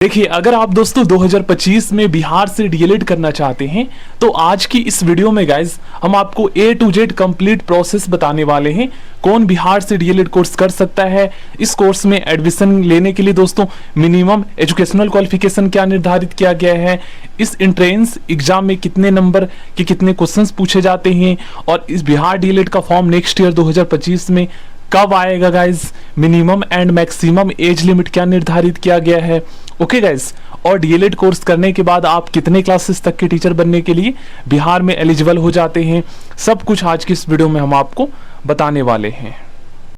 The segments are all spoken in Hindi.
देखिए, अगर आप दोस्तों 2025 में बिहार से डीएलएड करना चाहते हैं तो आज की इस वीडियो में गाइज हम आपको A to Z complete process बताने वाले हैं। कौन बिहार से डीएलएड कोर्स कर सकता है, इस कोर्स में एडमिशन लेने के लिए दोस्तों मिनिमम एजुकेशनल क्वालिफिकेशन क्या निर्धारित किया गया है, इस एंट्रेंस एग्जाम में कितने नंबर के कितने क्वेश्चंस पूछे जाते हैं और इस बिहार डीएलएड का फॉर्म नेक्स्ट ईयर 2025 में कब आएगा guys, minimum and maximum age limit क्या निर्धारित किया गया है। ओके गाइज, और डीएलएड कोर्स करने के बाद आप कितने क्लासेस तक के टीचर बनने के लिए बिहार में एलिजिबल हो जाते हैं, सब कुछ आज की इस वीडियो में हम आपको बताने वाले हैं।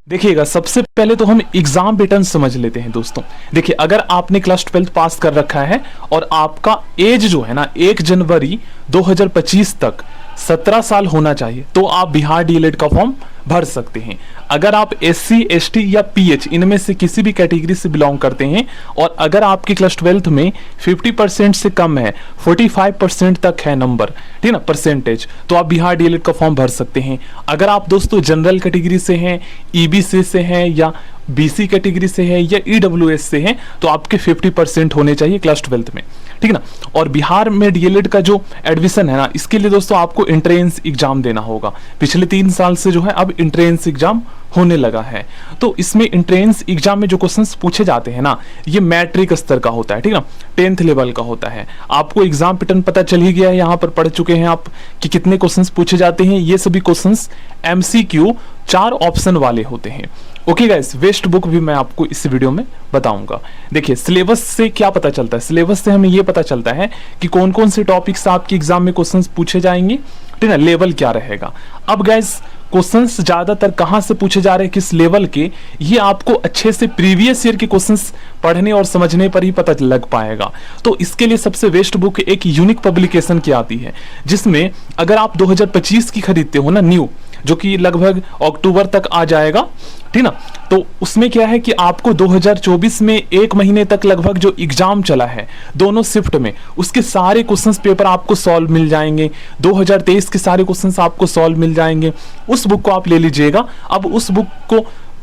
देखिएगा, सबसे पहले तो हम एग्जाम पैटर्न समझ लेते हैं दोस्तों। देखिए, अगर आपने क्लास 12 पास कर रखा है और आपका एज जो है ना 1 जनवरी 2025 तक 17 साल होना चाहिए तो आप बिहार डीएलएड का फॉर्म भर सकते हैं। अगर आप SC ST या PH इनमें से किसी भी कैटेगरी से बिलोंग करते हैं और अगर आपकी क्लास 12 में 50% से कम है, 45% तक है नंबर, ठीक ना, परसेंटेज, तो आप बिहार डीएलएड का फॉर्म भर सकते हैं। अगर आप दोस्तों जनरल कैटेगरी से हैं, EBC से हैं या BC कैटेगरी से है या EWS से हैं तो आपके 50% होने चाहिए क्लास 12 में, ठीक ना। और बिहार में डीएलएड का जो एडमिशन है ना, इसके लिए दोस्तों आपको एंट्रेंस एग्जाम देना होगा। पिछले 3 साल से जो है अब एंट्रेंस एग्जाम होने लगा है। तो इसमें एंट्रेंस एग्जाम में जो क्वेश्चंस पूछे जाते हैं ना, ये मैट्रिक स्तर का होता है, ठीक ना, 10th लेवल का होता है। आपको एग्जाम पैटर्न पता चल ही गया है, यहाँ पर पढ़ चुके हैं आप कि कितने क्वेश्चंस पूछे जाते हैं। ये सभी क्वेश्चंस MCQ 4 ऑप्शन वाले होते हैं। ओके गाइस, वेस्ट बुक भी मैं आपको इस वीडियो में बताऊंगा। देखिए, सिलेबस से क्या पता चलता है, सिलेबस से हमें ये पता चलता है कि कौन कौन से टॉपिक्स आपके एग्जाम में क्वेश्चंस पूछे जाएंगे, ठीक है, लेवल क्या रहेगा। अब गाइस, क्वेश्चंस ज्यादातर कहां से पूछे जा रहे हैं, किस लेवल के, ये आपको अच्छे से प्रीवियस ईयर के क्वेश्चंस पढ़ने और समझने पर ही पता लग पाएगा। तो इसके लिए सबसे बेस्ट बुक एक यूनिक पब्लिकेशन की आती है, जिसमें अगर आप 2025 की खरीदते हो ना, न्यू, जो कि लगभग अक्टूबर तक आ जाएगा, ठीक ना, तो उसमें क्या है कि आपको 2024 में 1 महीने तक लगभग जो एग्जाम चला है दोनों शिफ्ट में, उसके सारे क्वेश्चंस पेपर आपको सॉल्व मिल जाएंगे। 2023 के सारे क्वेश्चंस आपको सॉल्व मिल जाएंगे। उस बुक को आप ले लीजिएगा। अब उस बुक को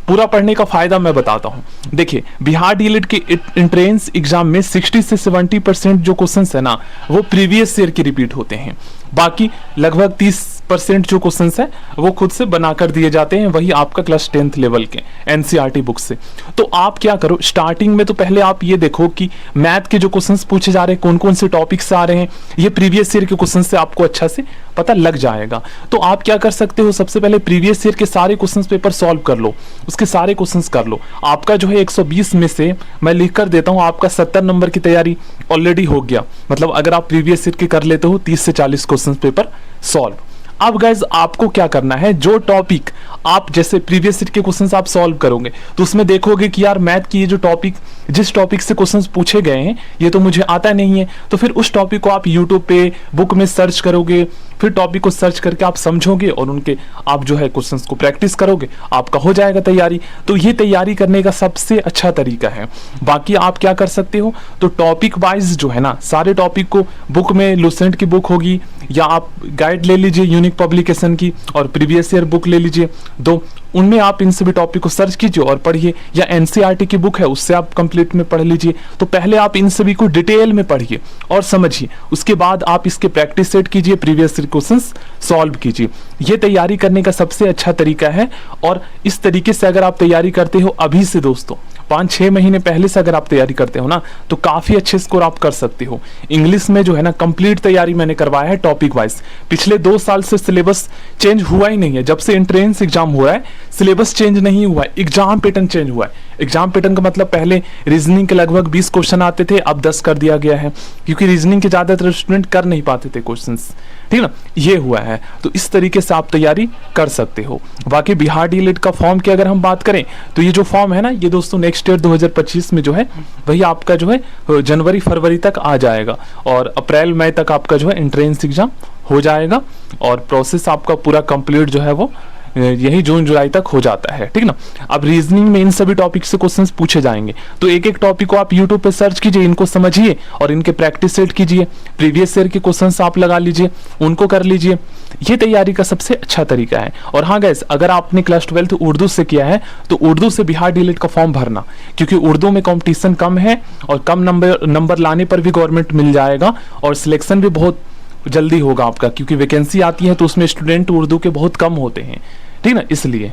पूरा पढ़ने का फायदा मैं बताता हूं। देखिए, बिहार डीएलएड के एंट्रेंस एग्जाम में 60 से 70% जो क्वेश्चंस है ना, वो प्रीवियस ईयर के रिपीट होते हैं। बाकी लगभग 30% जो क्वेश्चंस है वो खुद से बनाकर दिए जाते हैं, वही आपका क्लास 10th लेवल के NCERT बुक से। तो आप क्या करो, स्टार्टिंग में तो पहले आप ये देखो कि मैथ के जो क्वेश्चंस पूछे जा रहे हैं, कौन कौन से टॉपिक्स आ रहे हैं, ये प्रीवियस ईयर के क्वेश्चन से आपको अच्छा से पता लग जाएगा। तो आप क्या कर सकते हो, सबसे पहले प्रीवियस ईयर के सारे क्वेश्चंस पेपर सॉल्व कर लो, उसके सारे क्वेश्चंस कर लो। आपका जो है 120 में से मैं लिख कर देता हूं, आपका 70 नंबर की तैयारी ऑलरेडी हो गया। मतलब अगर आप प्रीवियस ईयर के कर लेते हो 30 से 40 क्वेश्चंस पेपर सॉल्व। अब गाइज, आपको क्या करना है, जो टॉपिक आप जैसे प्रीवियस ईयर के क्वेश्चंस आप सॉल्व करोगे तो उसमें देखोगे कि यार मैथ की ये जो टॉपिक, जिस टॉपिक से क्वेश्चंस पूछे गए हैं ये तो मुझे आता नहीं है, तो फिर उस टॉपिक को आप यूट्यूब पे बुक में सर्च करोगे, फिर टॉपिक को सर्च करके आप समझोगे और उनके आप जो है क्वेश्चंस को प्रैक्टिस करोगे, आपका हो जाएगा तैयारी। तो ये तैयारी करने का सबसे अच्छा तरीका है। बाकी आप क्या कर सकते हो, तो टॉपिक वाइज जो है ना, सारे टॉपिक को बुक में, लुसेंट की बुक होगी या आप गाइड ले लीजिए यूनिक पब्लिकेशन की और प्रीवियस ईयर बुक ले लीजिए, दो, उनमें आप इन सभी टॉपिक को सर्च कीजिए और पढ़िए, या NCERT की बुक है उससे आप कंप्लीट में पढ़ लीजिए। तो पहले आप इन सभी को डिटेल में पढ़िए और समझिए, उसके बाद आप इसके प्रैक्टिस सेट कीजिए, प्रीवियस ईयर क्वेश्चंस सॉल्व कीजिए। ये तैयारी करने का सबसे अच्छा तरीका है। और इस तरीके से अगर आप तैयारी करते हो अभी से दोस्तों, 5-6 महीने पहले से अगर आप तैयारी करते हो ना, तो काफी अच्छे स्कोर आप कर सकते हो। इंग्लिश में जो है ना, कंप्लीट तैयारी मैंने करवाया है टॉपिक वाइज। पिछले 2 साल से सिलेबस चेंज हुआ ही नहीं है। जब से एंट्रेंस एग्जाम हुआ है सिलेबस चेंज नहीं हुआ है, एग्जाम पैटर्न चेंज हुआ है। एग्जाम पैटर्न का मतलब पहले रीजनिंग के लगभग 20 क्वेश्चन आते थे, अब 10 कर दिया गया है, क्योंकि रीजनिंग के ज्यादातर स्टूडेंट कर नहीं पाते थे क्वेश्चंस, ठीक ना, ये हुआ है। तो इस तरीके से आप तैयारी कर सकते हो। बाकी बिहार डीएलएड का फॉर्म की अगर हम बात करें तो ये जो फॉर्म है ना, ये दोस्तों नेक्स्ट ईयर 2025 में जो है वही आपका जो है जनवरी फरवरी तक आ जाएगा और अप्रैल मई तक आपका जो है एंट्रेंस एग्जाम हो जाएगा और प्रोसेस आपका पूरा कंप्लीट जो है वो यही जून जुलाई तक हो जाता है, ठीक ना। अब रीजनिंग में इन सभी टॉपिक से क्वेश्चंस पूछे जाएंगे, तो एक एक टॉपिक को आप यूट्यूब पे सर्च कीजिए, इनको समझिए और इनके प्रैक्टिस सेट कीजिए, प्रीवियस ईयर के क्वेश्चंस आप लगा लीजिए, उनको कर लीजिए। ये तैयारी का सबसे अच्छा तरीका है। और हाँ गाइस, अगर आपने क्लास 12 उर्दू से किया है तो उर्दू से बिहार डीएलएड का फॉर्म भरना, क्योंकि उर्दू में कंपटीशन कम है और कम नंबर लाने पर भी गवर्नमेंट मिल जाएगा और सिलेक्शन भी बहुत जल्दी होगा आपका, क्योंकि वैकेंसी आती है तो उसमें स्टूडेंट उर्दू के बहुत कम होते हैं, ठीक ना, इसलिए।